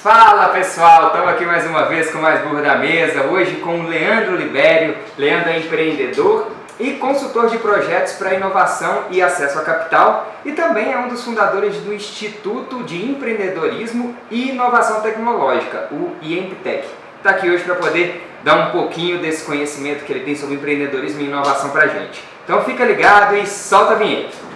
Fala pessoal, estamos aqui mais uma vez com mais Burro da Mesa, hoje com o Leandro Libério. Leandro é empreendedor e consultor de projetos para inovação e acesso a capital e também é um dos fundadores do Instituto de Empreendedorismo e Inovação Tecnológica, o IEMPTEC. Está aqui hoje para poder dar um pouquinho desse conhecimento que ele tem sobre empreendedorismo e inovação para a gente. Então fica ligado e solta a vinheta.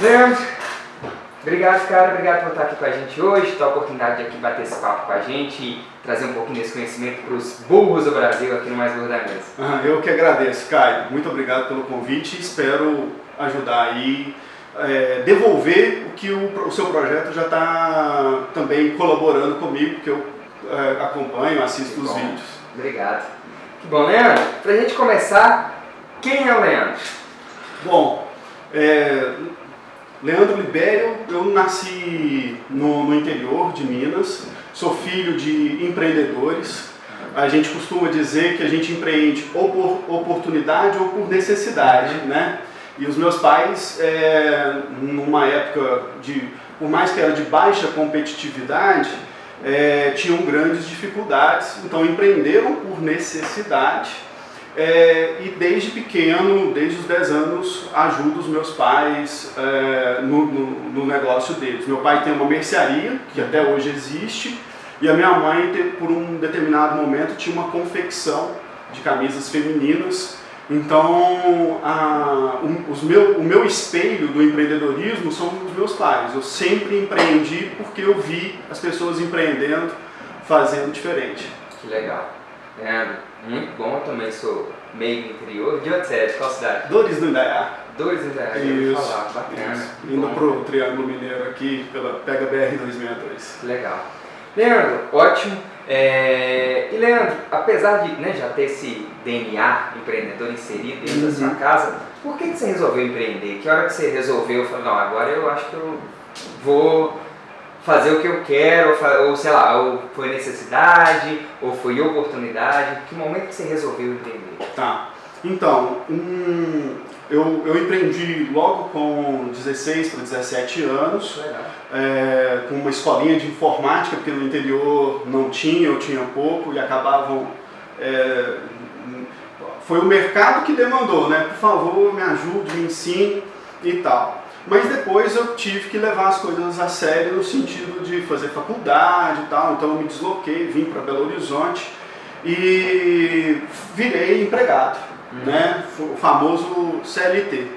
Leandro, obrigado cara, obrigado por estar aqui com a gente hoje, ter a oportunidade de aqui bater esse papo com a gente e trazer um pouquinho desse conhecimento para os burros do Brasil aqui no Mais Burro da Mesa. Eu que agradeço, Caio, muito obrigado pelo convite e espero ajudar aí, devolver o que o seu projeto já está também colaborando comigo, porque eu acompanho, assisto os vídeos. Obrigado. Que bom, Leandro, para a gente começar, quem é o Leandro? Bom, Leandro Libério, eu nasci no interior de Minas, sou filho de empreendedores. A gente costuma dizer que a gente empreende ou por oportunidade ou por necessidade, né? E os meus pais, numa época por mais que era de baixa competitividade, tinham grandes dificuldades, então empreenderam por necessidade. E desde pequeno, desde os 10 anos, ajudo os meus pais no negócio deles. Meu pai tem uma mercearia, que até hoje existe, e a minha mãe, por um determinado momento, tinha uma confecção de camisas femininas. Então, o meu espelho do empreendedorismo são os meus pais. Eu sempre empreendi porque eu vi as pessoas empreendendo, fazendo diferente. Que legal. Leandro, muito bom, eu também sou meio do interior. De onde você é? De qual cidade? Dores do Indaiá. Dores do Indaiá, eu vou falar, bacana. Isso. Indo pro Triângulo Mineiro aqui, pega BR-262. Legal. Leandro, ótimo. E Leandro, apesar de já ter esse DNA empreendedor inserido dentro da sua casa, por que você resolveu empreender? Que hora que você resolveu, falou, não, agora eu acho que eu vou fazer o que eu quero, ou sei lá, ou foi necessidade, ou foi oportunidade, que momento que você resolveu empreender? Tá, então, eu empreendi logo com 16 para 17 anos, com uma escolinha de informática, porque no interior não tinha, eu tinha pouco, e acabavam... foi o mercado que demandou, né? Por favor, me ajude, me ensine e tal. Mas depois eu tive que levar as coisas a sério no sentido de fazer faculdade e tal, então eu me desloquei, vim para Belo Horizonte e virei empregado, né? O famoso CLT.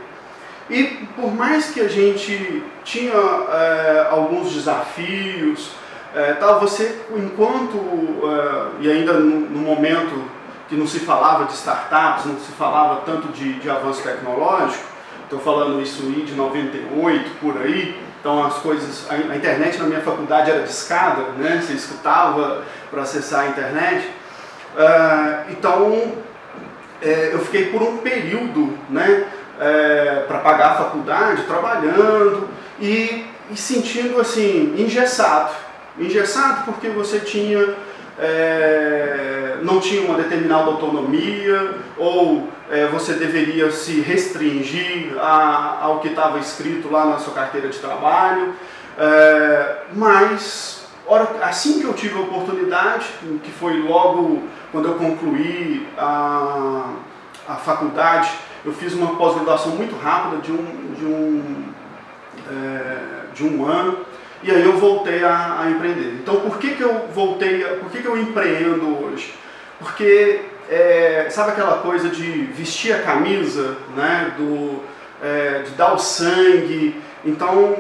E por mais que a gente tinha alguns desafios, você enquanto, e ainda no momento que não se falava de startups, não se falava tanto de avanço tecnológico, estou falando isso de 98, por aí, então as coisas, a internet na minha faculdade era discada, né? Você escutava para acessar a internet, então eu fiquei por um período, né, para pagar a faculdade, trabalhando e sentindo assim, engessado porque você não tinha uma determinada autonomia ou você deveria se restringir ao que estava escrito lá na sua carteira de trabalho, mas assim que eu tive a oportunidade, que foi logo quando eu concluí a faculdade, eu fiz uma pós-graduação muito rápida de um ano. E aí eu voltei a empreender. Então por que eu empreendo hoje? Porque, sabe aquela coisa de vestir a camisa, né? De dar o sangue. Então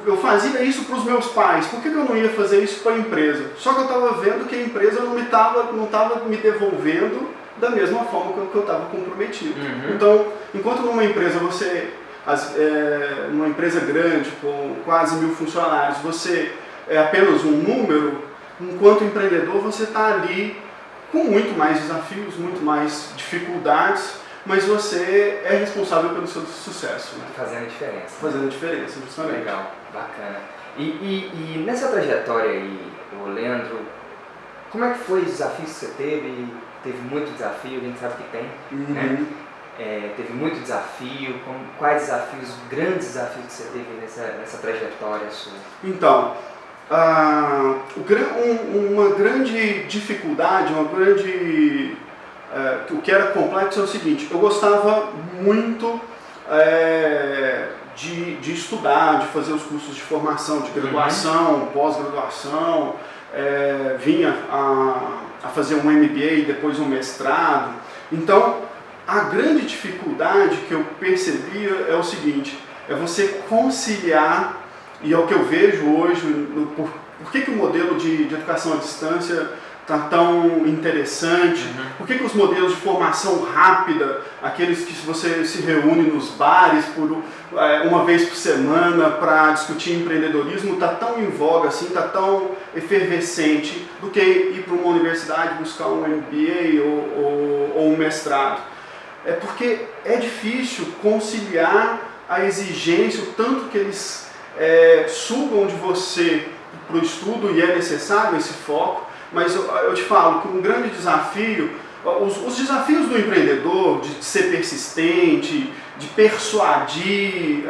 eu fazia isso para os meus pais. Por que eu não ia fazer isso para a empresa? Só que eu estava vendo que a empresa não estava me devolvendo da mesma forma que eu estava comprometido. Então, enquanto numa empresa uma empresa grande, com quase 1000 funcionários, você é apenas um número, enquanto empreendedor você está ali com muito mais desafios, muito mais dificuldades, mas você é responsável pelo seu sucesso. Né? Fazendo a diferença. Fazendo a diferença, justamente. Legal, bacana. E nessa trajetória aí, Leandro, como é que foi os desafios que você teve? Teve muito desafio, a gente sabe que tem, né? Teve muito desafio. Quais desafios, grandes desafios que você teve nessa trajetória sua? Então, uma grande dificuldade, o que era complexo é o seguinte: eu gostava muito de estudar, de fazer os cursos de formação, de graduação, pós-graduação, vinha a fazer um MBA e depois um mestrado. Então, a grande dificuldade que eu percebia é o seguinte: é você conciliar, e é o que eu vejo hoje, por que o modelo de educação à distância está tão interessante, por que os modelos de formação rápida, aqueles que você se reúne nos bares uma vez por semana para discutir empreendedorismo, está tão em voga, assim, está tão efervescente, do que ir para uma universidade buscar um MBA ou um mestrado. É porque é difícil conciliar a exigência, o tanto que eles sugam de você para o estudo, e é necessário esse foco, mas eu te falo que um grande desafio, os desafios do empreendedor, de ser persistente, de persuadir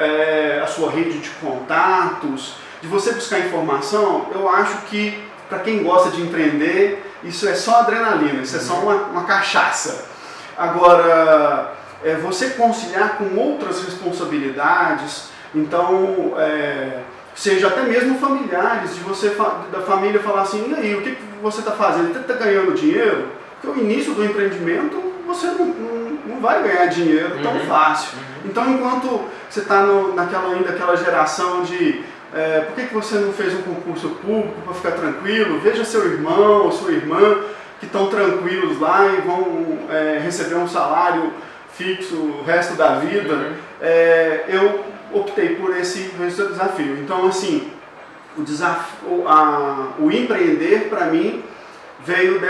a sua rede de contatos, de você buscar informação, eu acho que para quem gosta de empreender, isso é só adrenalina, isso é só uma cachaça. Agora, você conciliar com outras responsabilidades, então, seja até mesmo familiares, de você, da família falar assim: e aí, o que você está fazendo? Você está ganhando dinheiro? Porque o início do empreendimento, você não vai ganhar dinheiro tão fácil. Então, enquanto você está naquela geração de por que você não fez um concurso público para ficar tranquilo? Veja seu irmão ou sua irmã que estão tranquilos lá e vão receber um salário fixo o resto da vida. Eu optei por esse desafio. Então, assim, o empreender para mim veio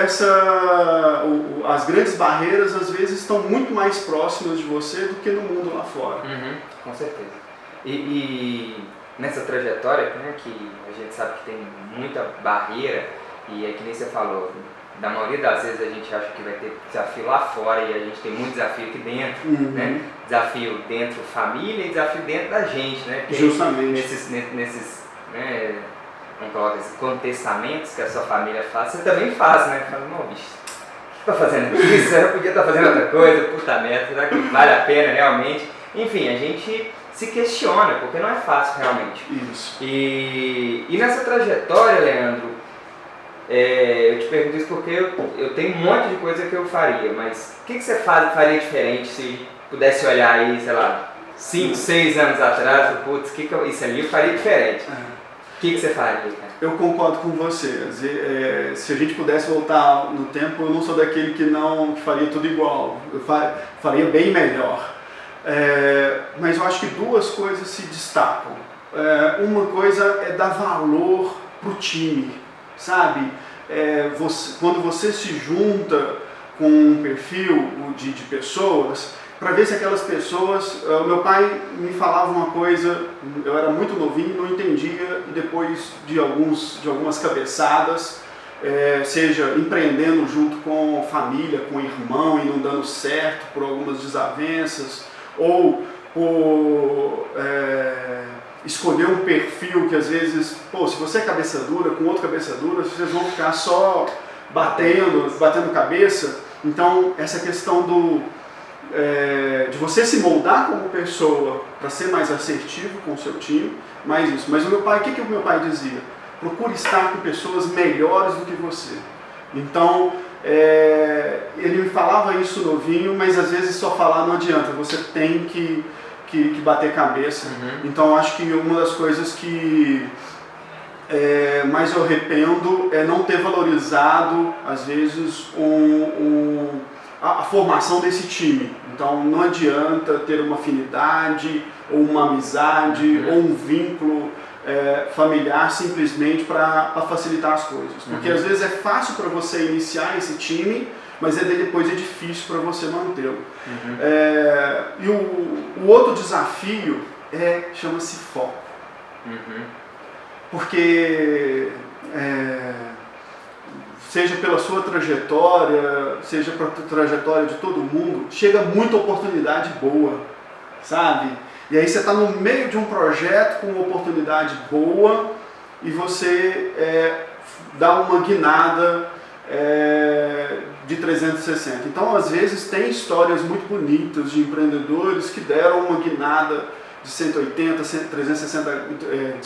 as grandes barreiras às vezes estão muito mais próximas de você do que no mundo lá fora. Com certeza. E nessa trajetória, né, que a gente sabe que tem muita barreira, e é que nem você falou, da maioria das vezes a gente acha que vai ter desafio lá fora e a gente tem muito desafio aqui dentro, né? Desafio dentro família e desafio dentro da gente, né? Porque justamente. Nesses vamos colocar esses contestamentos que a sua família faz, você também faz, né? Fala, não, bicho, o que eu tô fazendo isso? Eu podia estar fazendo outra coisa, puta merda, será que vale a pena realmente? Enfim, a gente se questiona, porque não é fácil realmente. Isso. E nessa trajetória, Leandro, eu te pergunto isso porque eu tenho um monte de coisa que eu faria, mas o que você faria diferente se pudesse olhar aí, sei lá, 5, 6 anos atrás, putz, isso ali eu faria diferente. O que você faria, cara? Eu concordo com você. Se a gente pudesse voltar no tempo, eu não sou daquele que faria tudo igual. Eu faria bem melhor. Mas eu acho que duas coisas se destacam. Uma coisa é dar valor pro time, sabe? Quando você se junta com um perfil de pessoas, para ver se aquelas pessoas... meu pai me falava uma coisa, eu era muito novinho, não entendia, e depois de algumas cabeçadas, seja empreendendo junto com família, com irmão e não dando certo por algumas desavenças, ou por escolher um perfil que às vezes, se você é cabeça dura, com outro cabeça dura, vocês vão ficar só batendo cabeça. Então, essa questão de você se moldar como pessoa para ser mais assertivo com o seu time, mais isso. Mas o meu pai, o que o meu pai dizia? Procure estar com pessoas melhores do que você. Então, ele me falava isso novinho, mas às vezes só falar não adianta, você tem que bater cabeça. Então, acho que uma das coisas que mais eu arrependo é não ter valorizado, às vezes, a formação desse time. Então, não adianta ter uma afinidade, ou uma amizade, ou um vínculo familiar simplesmente para facilitar as coisas. Porque às vezes é fácil para você iniciar esse time, mas depois é difícil para você mantê-lo. E o outro desafio chama-se foco. Porque seja pela sua trajetória, seja para a trajetória de todo mundo, chega muita oportunidade boa, sabe? E aí você está no meio de um projeto com uma oportunidade boa e você dá uma guinada de 360. Então, às vezes, tem histórias muito bonitas de empreendedores que deram uma guinada de 180, 360,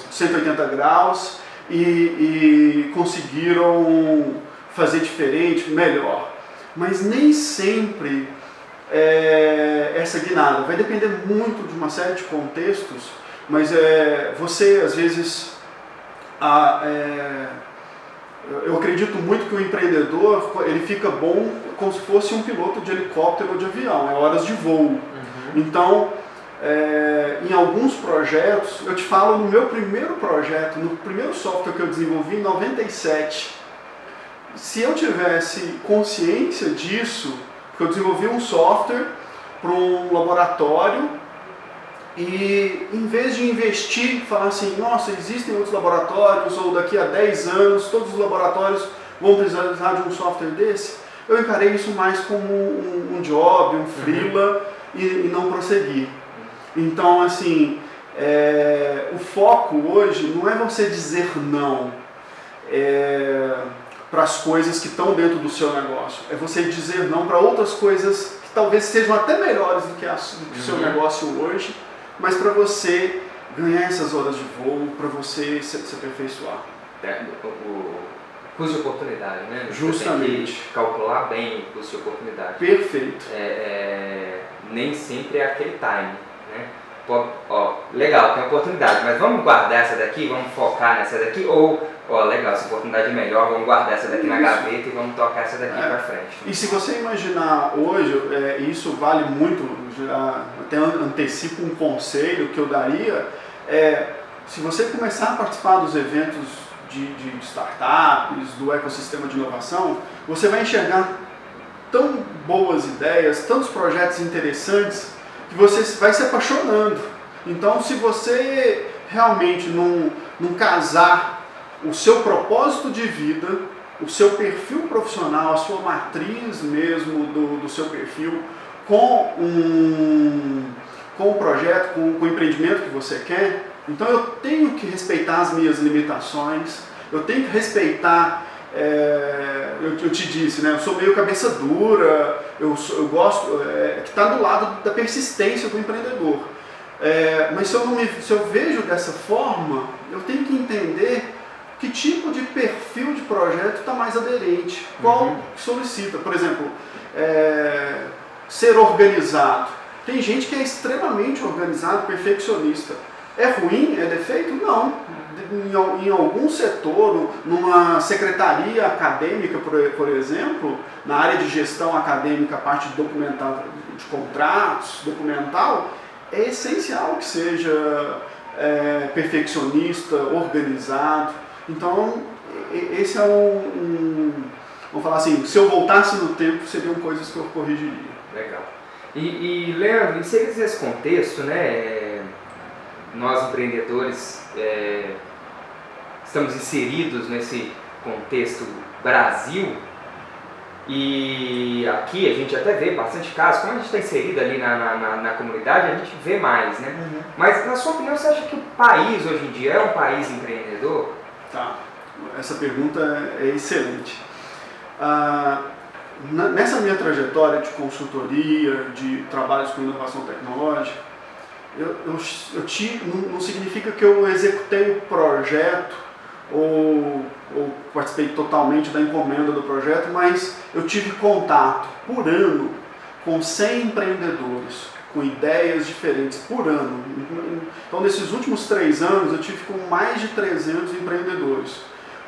180 graus e conseguiram fazer diferente, melhor. Mas nem sempre essa guinada vai depender muito de uma série de contextos, mas você, às vezes, eu acredito muito que o empreendedor ele fica bom como se fosse um piloto de helicóptero ou de avião, horas de voo. Então, em alguns projetos, eu te falo no meu primeiro projeto, no primeiro software que eu desenvolvi em 97, se eu tivesse consciência disso, porque eu desenvolvi um software para um laboratório e em vez de investir, falar assim, nossa, existem outros laboratórios ou daqui a 10 anos todos os laboratórios vão precisar de um software desse, eu encarei isso mais como um job, um freela e não prossegui. Então, assim, o foco hoje não é você dizer não para as coisas que estão dentro do seu negócio, é você dizer não para outras coisas que talvez sejam até melhores do que o seu negócio hoje, mas para você ganhar essas horas de voo, para você se aperfeiçoar. O custo de oportunidade, né? Justamente. Você tem que calcular bem o custo de oportunidade. Perfeito. Nem sempre é aquele time, né? Legal, tem oportunidade, mas vamos guardar essa daqui, vamos focar nessa daqui, ou, legal, essa oportunidade é melhor, vamos guardar essa daqui na gaveta e vamos tocar essa daqui para frente. E se você imaginar hoje, isso vale muito, até antecipo um conselho que eu daria, se você começar a participar dos eventos de startups, do ecossistema de inovação, você vai enxergar tão boas ideias, tantos projetos interessantes, que você vai se apaixonando. Então, se você realmente não casar o seu propósito de vida, o seu perfil profissional, a sua matriz mesmo do seu perfil, com o projeto, com o empreendimento que você quer, então eu tenho que respeitar as minhas limitações, eu tenho que respeitar, eu te disse, né, eu sou meio cabeça dura, eu gosto, que está do lado da persistência do empreendedor. Mas se eu vejo dessa forma, eu tenho que entender que tipo de perfil de projeto está mais aderente, qual solicita. Por exemplo, ser organizado. Tem gente que é extremamente organizado, perfeccionista. É ruim? É defeito? Não. Em algum setor, numa secretaria acadêmica, por exemplo, na área de gestão acadêmica, a parte de documental, de contratos, documental, é essencial que seja perfeccionista, organizado. Então, esse é vamos falar assim, se eu voltasse no tempo, seriam coisas que eu corrigiria. Legal. E Leandro, inseridos nesse contexto, né, nós empreendedores estamos inseridos nesse contexto Brasil, e aqui a gente até vê bastante casos, como a gente está inserido ali na comunidade, a gente vê mais, né? Mas, na sua opinião, você acha que o país hoje em dia é um país empreendedor? Tá, essa pergunta é excelente. Nessa minha trajetória de consultoria, de trabalhos com inovação tecnológica, não significa que eu executei o projeto ou participei totalmente da encomenda do projeto, mas eu tive contato por ano com 100 empreendedores, com ideias diferentes por ano. Então, nesses últimos 3 anos, eu tive com mais de 300 empreendedores,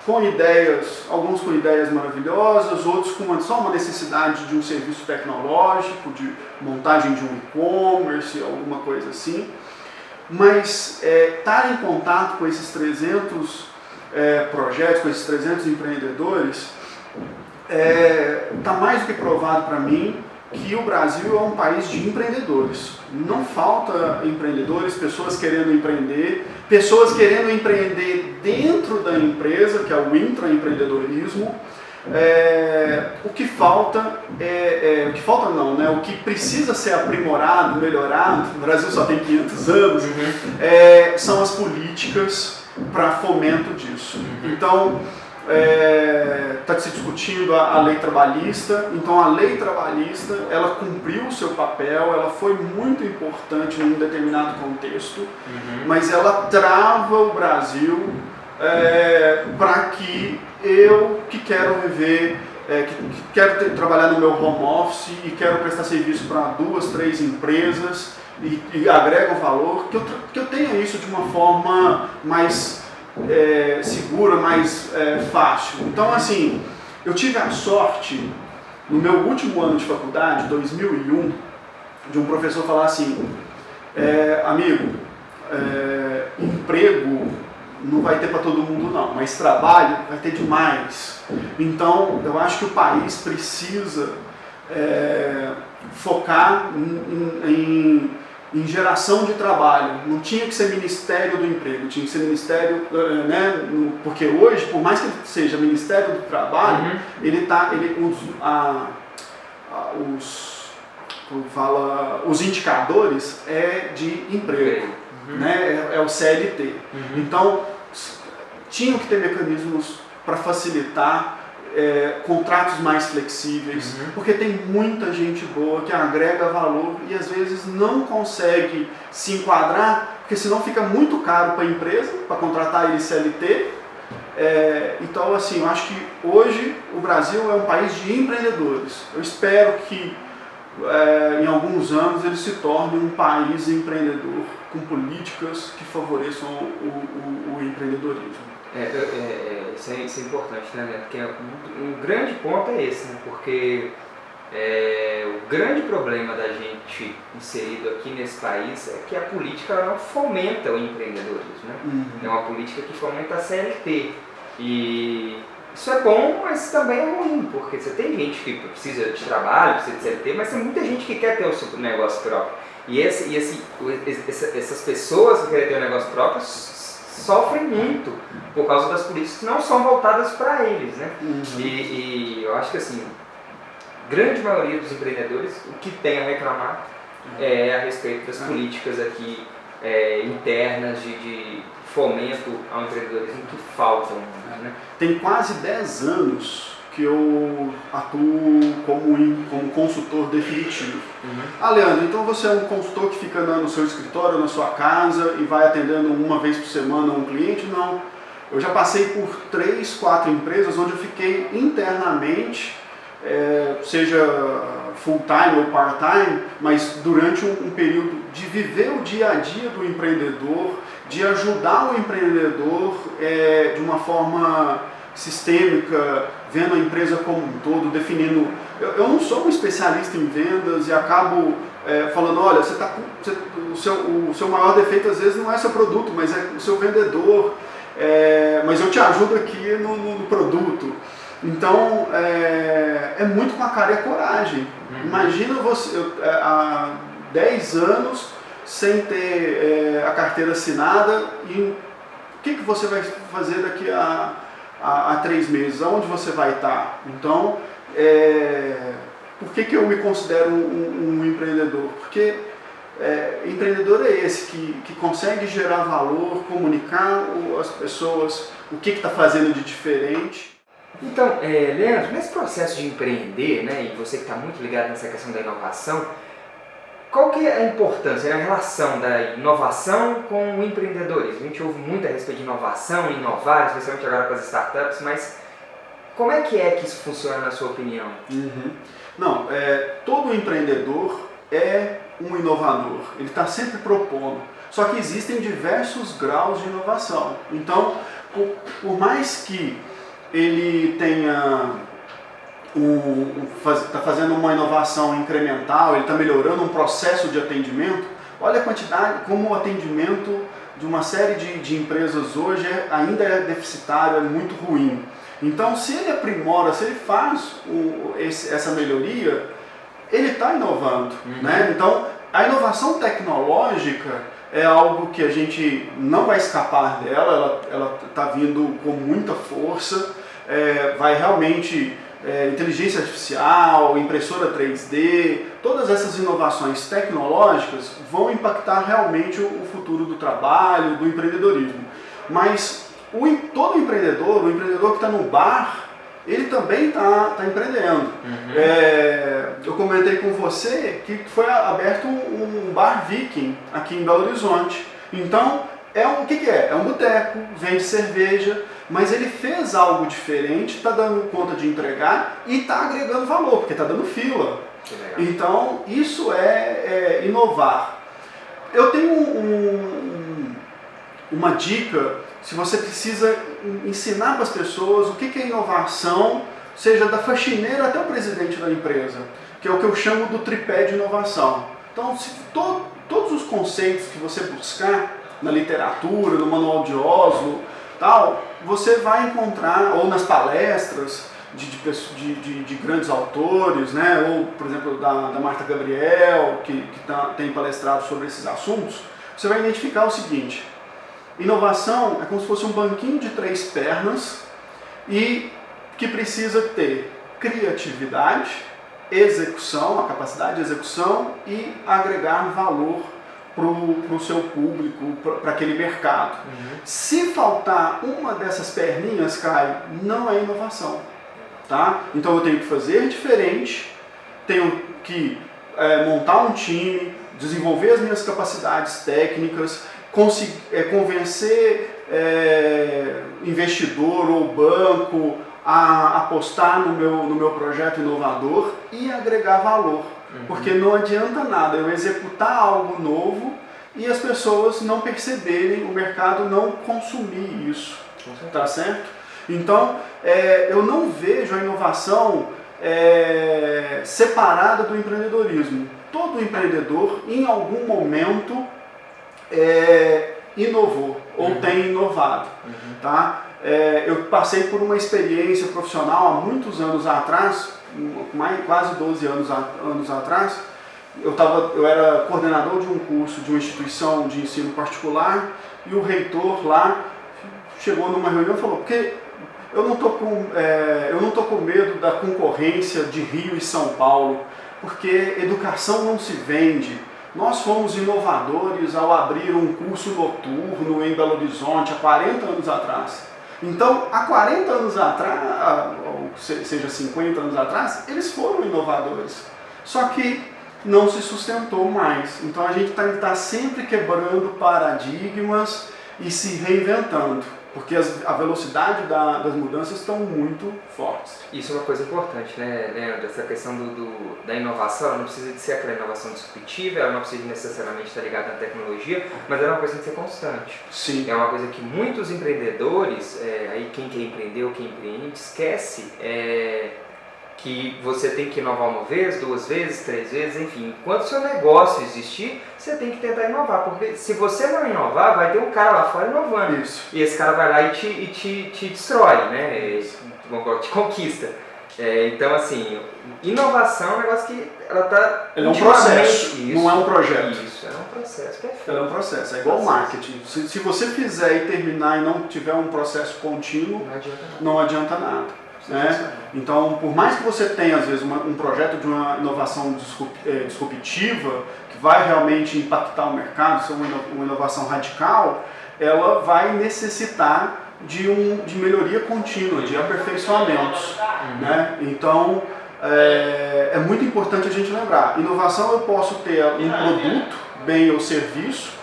com ideias, alguns com ideias maravilhosas, outros com só uma necessidade de um serviço tecnológico, de montagem de um e-commerce, alguma coisa assim. Mas estar em contato com esses 300 projetos, com esses 300 empreendedores, está mais do que provado para mim que o Brasil é um país de empreendedores. Não falta empreendedores, pessoas querendo empreender dentro da empresa, que é o intraempreendedorismo, o que falta o que falta não, né? O que precisa ser aprimorado, melhorado, o Brasil só tem 500 anos, são as políticas para fomento disso. Então, está se discutindo a lei trabalhista. Então a lei trabalhista, ela cumpriu o seu papel, ela foi muito importante em um determinado contexto, mas ela trava o Brasil para que eu, que quero viver, que quero trabalhar no meu home office e quero prestar serviço para 2, 3 empresas e agrego valor, que eu tenha isso de uma forma mais segura, mais fácil. Então, assim, eu tive a sorte, no meu último ano de faculdade, 2001, de um professor falar assim: amigo, emprego não vai ter para todo mundo não, mas trabalho vai ter demais. Então, eu acho que o país precisa focar em geração de trabalho. Não tinha que ser Ministério do Emprego, tinha que ser Ministério, porque hoje, por mais que ele seja Ministério do Trabalho, os indicadores de emprego, né? É o CLT. Então, tinham que ter mecanismos para facilitar contratos mais flexíveis, porque tem muita gente boa que agrega valor e às vezes não consegue se enquadrar, porque senão fica muito caro para a empresa, para contratar ele CLT. Então, assim, eu acho que hoje o Brasil é um país de empreendedores. Eu espero que em alguns anos ele se torne um país empreendedor, com políticas que favoreçam o empreendedorismo. Isso é importante, né? Porque um grande ponto é esse, né? Porque o grande problema da gente inserido aqui nesse país é que a política não fomenta o empreendedorismo, né? É uma política que fomenta a CLT. E isso é bom, mas também é ruim, porque você tem gente que precisa de trabalho, precisa de CLT, mas tem muita gente que quer ter o seu negócio próprio. E essas pessoas que querem ter um negócio próprio sofrem muito por causa das políticas que não são voltadas para eles, né? E eu acho que, assim, grande maioria dos empreendedores, o que tem a reclamar é a respeito das políticas aqui internas de fomento ao empreendedorismo que faltam, né? Tem quase 10 anos que eu atuo como consultor definitivo. Leandro, então você é um consultor que fica no seu escritório, na sua casa e vai atendendo uma vez por semana um cliente? Não. Eu já passei por 3, 4 empresas onde eu fiquei internamente, seja full-time ou part-time, mas durante um período de viver o dia a dia do empreendedor, de ajudar o empreendedor de uma forma sistêmica, vendo a empresa como um todo, definindo. Eu não sou um especialista em vendas e acabo falando: olha, o seu maior defeito às vezes não é seu produto, mas é o seu vendedor, mas eu te ajudo aqui no produto. Então, é muito com a cara e a coragem. Imagina você, há 10 anos, sem ter a carteira assinada, e o que você vai fazer daqui a 3 meses? Aonde você vai estar? Então, por que eu me considero um empreendedor? Porque empreendedor é esse que consegue gerar valor, comunicar às pessoas o que está fazendo de diferente. Então, Leandro, nesse processo de empreender, né, e você que está muito ligado nessa questão da inovação, qual que é a importância, a relação da inovação com o empreendedorismo? A gente ouve muito a respeito de inovação, inovar, especialmente agora com as startups, mas como é que isso funciona na sua opinião? Não, todo empreendedor é um inovador, ele está sempre propondo, só que existem diversos graus de inovação. Então, por mais que ele tenha está fazendo uma inovação incremental, ele está melhorando um processo de atendimento, olha a quantidade, como o atendimento de uma série de empresas hoje ainda é deficitário, é muito ruim. Então, se ele aprimora, se ele faz essa melhoria, ele está inovando, né? Então, a inovação tecnológica é algo que a gente não vai escapar dela, ela está vindo com muita força. vai realmente inteligência artificial, impressora 3D, todas essas inovações tecnológicas vão impactar realmente o futuro do trabalho, do empreendedorismo. Mas todo empreendedor, o empreendedor que está no bar, ele também está empreendendo. Eu comentei com você que foi aberto um bar Viking aqui em Belo Horizonte. Então, o que é? É um boteco, vende cerveja, mas ele fez algo diferente, está dando conta de entregar e está agregando valor, porque está dando fila. Então, isso é inovar. Eu tenho uma dica, se você precisa ensinar para as pessoas o que é inovação, seja da faxineira até o presidente da empresa, que é o que eu chamo do tripé de inovação. Então, todos os conceitos que você buscar na literatura, no manual de Oslo, tal, você vai encontrar, ou nas palestras de grandes autores, né? Ou, por exemplo, da Marta Gabriel, que tem palestrado sobre esses assuntos, você vai identificar o seguinte: inovação é como se fosse um banquinho de 3 pernas e que precisa ter criatividade, execução, a capacidade de execução e agregar valor para o seu público, para aquele mercado. Se faltar uma dessas perninhas, Caio, não é inovação. Tá? Então eu tenho que fazer diferente, tenho que montar um time, desenvolver as minhas capacidades técnicas, convencer investidor ou banco a apostar no meu projeto inovador e agregar valor. Porque não adianta nada eu executar algo novo e as pessoas não perceberem, o mercado não consumir isso. Tá certo? Então, eu não vejo a inovação separada do empreendedorismo. Todo empreendedor, em algum momento, inovou ou tem inovado. Tá? Eu passei por uma experiência profissional há muitos anos atrás, quase 12 anos atrás. Eu era coordenador de um curso de uma instituição de ensino particular e o reitor lá chegou numa reunião e falou: porque eu não tô com medo da concorrência de Rio e São Paulo, porque educação não se vende. Nós fomos inovadores ao abrir um curso noturno em Belo Horizonte há 40 anos atrás. Então, há 40 anos atrás, ou seja, 50 anos atrás, eles foram inovadores. Só que não se sustentou mais. Então, a gente está sempre quebrando paradigmas e se reinventando, porque a velocidade das mudanças estão muito fortes. Isso é uma coisa importante, né, Leandro? Essa questão da inovação, ela não precisa de ser aquela inovação disruptiva, ela não precisa necessariamente estar ligada na tecnologia, mas ela é uma coisa que tem que ser constante. Sim. É uma coisa que muitos empreendedores, aí quem quer empreender ou quem empreende, esquece que você tem que inovar uma vez, 2 vezes, 3 vezes, enfim. Enquanto o seu negócio existir, você tem que tentar inovar, porque se você não inovar, vai ter um cara lá fora inovando. Isso. E esse cara vai lá e te destrói, né? Te conquista. Então, assim, inovação é um negócio que ela está... Ele é um processo, isso, não é um projeto. Isso, é um processo, perfeito. Ele é um processo, é igual marketing. Se você fizer e terminar e não tiver um processo contínuo, não adianta nada. Né? Então, por mais que você tenha, às vezes, um projeto de uma inovação disruptiva, que vai realmente impactar o mercado, ser uma inovação radical, ela vai necessitar de melhoria contínua, de aperfeiçoamentos. Né? Então, é muito importante a gente lembrar, inovação eu posso ter um produto, bem ou serviço,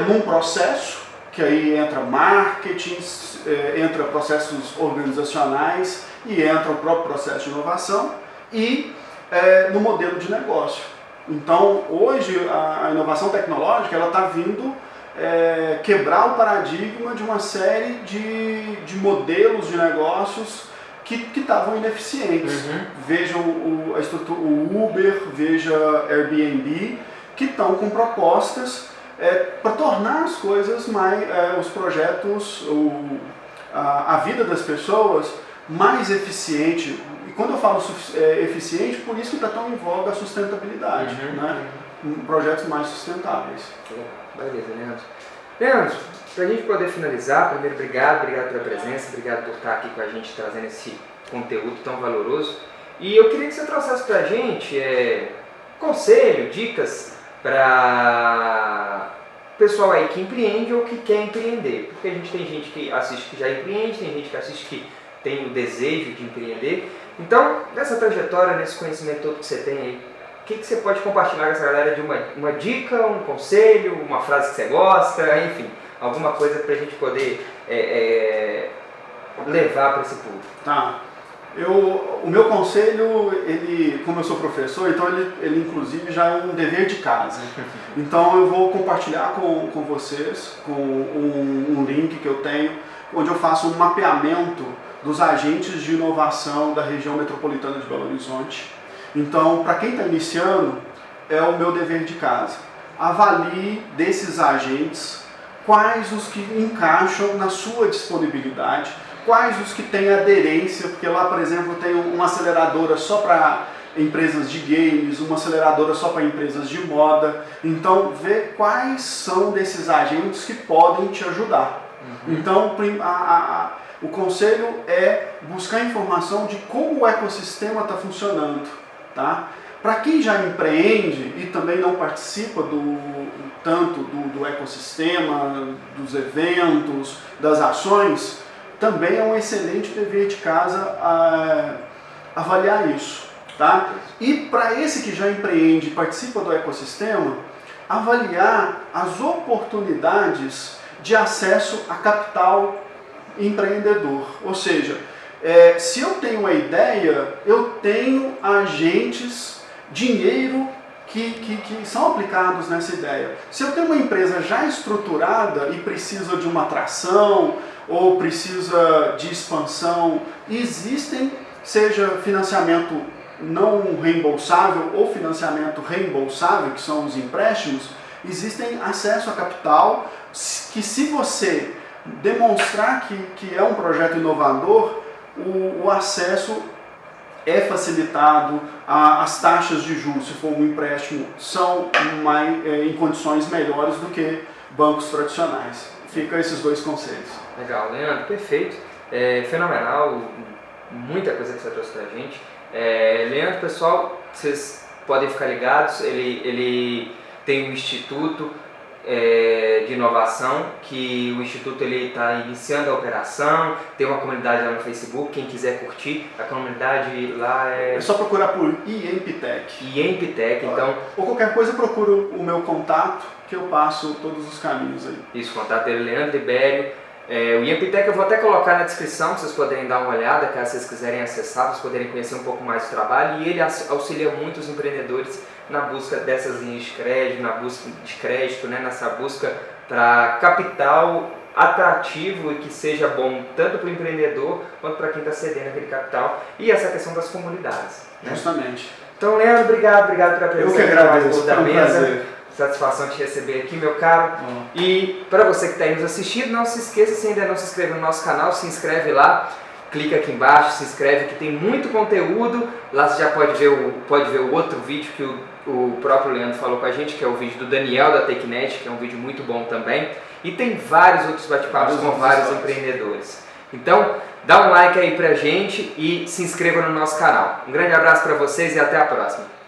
num processo, que aí entra marketing, entra processos organizacionais e entra o próprio processo de inovação e no modelo de negócio. Então, hoje, a inovação tecnológica está vindo quebrar o paradigma de uma série de modelos de negócios que estavam ineficientes. Veja o Uber, veja Airbnb, que estão com propostas para tornar as coisas os projetos, a vida das pessoas mais eficiente. E quando eu falo eficiente, por isso que está tão em voga a sustentabilidade, né? Projetos mais sustentáveis. Beleza, Leandro. Leandro, para a gente poder finalizar, primeiro, obrigado pela presença, obrigado por estar aqui com a gente trazendo esse conteúdo tão valoroso. E eu queria que você trouxesse para a gente conselho, dicas para pessoal aí que empreende ou que quer empreender. Porque a gente tem gente que assiste que já empreende, tem gente que assiste que tem o desejo de empreender. Então, nessa trajetória, nesse conhecimento todo que você tem aí, o que você pode compartilhar com essa galera de uma dica, um conselho, uma frase que você gosta, enfim, alguma coisa para a gente poder levar para esse público? Tá. O meu conselho, como eu sou professor, então ele inclusive já é um dever de casa. Então eu vou compartilhar com vocês, com um link que eu tenho, onde eu faço um mapeamento dos agentes de inovação da região metropolitana de Belo Horizonte. Então, para quem está iniciando, é o meu dever de casa. Avalie desses agentes quais os que encaixam na sua disponibilidade, quais os que têm aderência, porque lá, por exemplo, tem uma aceleradora só para empresas de games, uma aceleradora só para empresas de moda. Então, vê quais são desses agentes que podem te ajudar. Então, o conselho é buscar informação de como o ecossistema está funcionando. Tá? Para quem já empreende e também não participa tanto do ecossistema, dos eventos, das ações, também é um excelente dever de casa avaliar isso. Tá? E para esse que já empreende e participa do ecossistema, avaliar as oportunidades de acesso a capital empreendedor. Ou seja, se eu tenho uma ideia, eu tenho agentes, dinheiro que são aplicados nessa ideia. Se eu tenho uma empresa já estruturada e precisa de uma atração ou precisa de expansão, existem, seja financiamento não reembolsável ou financiamento reembolsável, que são os empréstimos, existem acesso a capital que, se você demonstrar que é um projeto inovador, o acesso é facilitado, as taxas de juros, se for um empréstimo, são em condições melhores do que bancos tradicionais. Fica esses dois conselhos. Legal, Leandro, perfeito, fenomenal, muita coisa que você trouxe pra gente. Leandro, pessoal, vocês podem ficar ligados, ele tem um instituto de inovação, que o Instituto está iniciando a operação, tem uma comunidade lá no Facebook, quem quiser curtir, a comunidade lá é só procurar por IEMPTEC. IEMPTEC, então... Ou qualquer coisa, procuro o meu contato, que eu passo todos os caminhos aí. Isso, contato dele, Leandro Libério. O IEMPTEC eu vou até colocar na descrição, para vocês poderem dar uma olhada, caso vocês quiserem acessar, vocês poderem conhecer um pouco mais do trabalho, e ele auxilia muito os empreendedores na busca dessas linhas de crédito, na busca de crédito, né, nessa busca para capital atrativo e que seja bom tanto para o empreendedor quanto para quem está cedendo aquele capital, e essa questão das comunidades. Né? Justamente. Então, Leandro, obrigado pela presença. Eu que agradeço, da mesa. Prazer. Satisfação te receber aqui, meu caro. E para você que está aí nos assistindo, não se esqueça, se ainda não se inscreveu no nosso canal, se inscreve lá, clica aqui embaixo, se inscreve, que tem muito conteúdo. Lá você já pode ver o outro vídeo que o próprio Leandro falou com a gente, que é o vídeo do Daniel da TechNet, que é um vídeo muito bom também. E tem vários outros bate-papos com vários empreendedores. Então, dá um like aí pra gente e se inscreva no nosso canal. Um grande abraço para vocês e até a próxima.